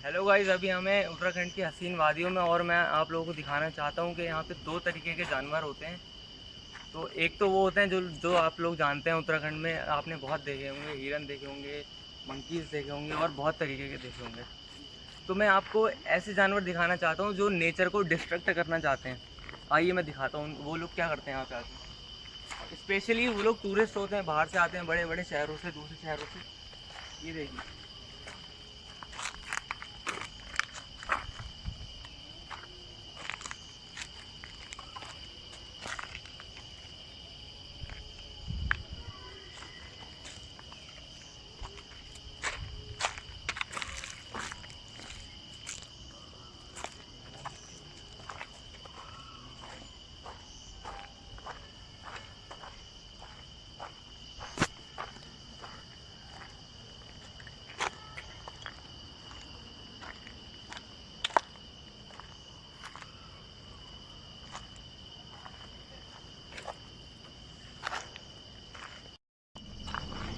Hello guys, अभी हमें उत्तराखंड की हसीन वादियों में और मैं आप लोगों को दिखाना चाहता हूँ कि यहाँ पे दो तरीके के जानवर होते हैं। तो एक तो वो होते हैं जो जो आप लोग जानते हैं, उत्तराखंड में आपने बहुत देखे होंगे, हिरन देखे होंगे, मंकीज़ देखे होंगे और बहुत तरीके के देखे होंगे। तो मैं आपको ऐसे जानवर दिखाना चाहता हूँ जो नेचर को डिस्ट्रक्ट करना चाहते हैं। आइए मैं दिखाता हूँ वो लोग क्या करते हैं यहाँ पे आके। स्पेशली वो लोग टूरिस्ट होते हैं, बाहर से आते हैं, बड़े बड़े शहरों से, दूसरे शहरों से। ये देखिए,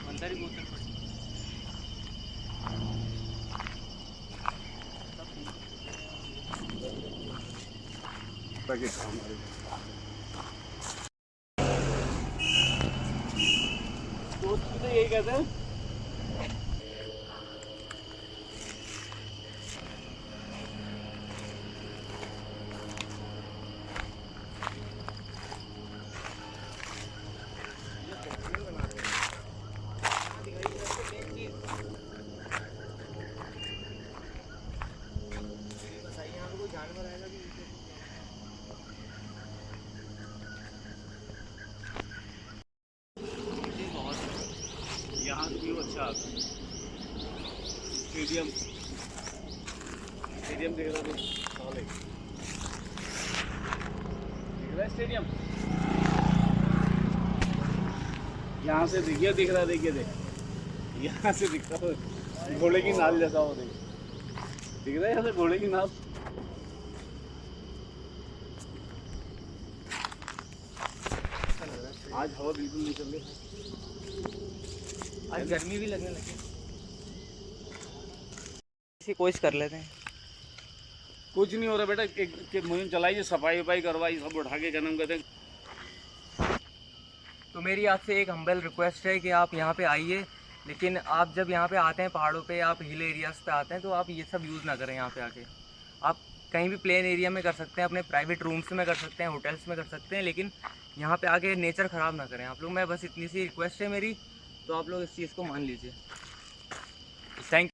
अंदर ही बोतल पड़ी। दोस्त भी तो यही कहते हैं। बताइए, यहाँ पे कोई जानवर आएगा कि यहाँ से व्यू अच्छा आता है। स्टेडियम स्टेडियम देख रहा है, साले दिख रहा है स्टेडियम। यहाँ से दिख रहा है, देखिए देख, यहाँ से दिख रहा है घोड़े की नाल जैसा, वो दिख रहा है यहाँ से घोड़े की नाल। आज हवा बिल्कुल नहीं चल रही, आज गर्मी भी लगने लगी। इसी कोशिश कर लेते हैं। कुछ नहीं हो रहा बेटा। एक मुहिम चलाइए, सफाई वफाई करवाई, सब उठा के जन्म करते। तो मेरी आपसे एक हम्बल रिक्वेस्ट है कि आप यहाँ पे आइए, लेकिन आप जब यहाँ पे आते हैं पहाड़ों पे, आप हिल एरियाज़ पे आते हैं, तो आप ये सब यूज़ ना करें। यहाँ पे आके आप कहीं भी प्लेन एरिया में कर सकते हैं, अपने प्राइवेट रूम्स में कर सकते हैं, होटल्स में कर सकते हैं, लेकिन यहाँ पे आके नेचर ख़राब ना करें आप लोग। मैं बस इतनी सी रिक्वेस्ट है मेरी, तो आप लोग इस चीज़ को मान लीजिए।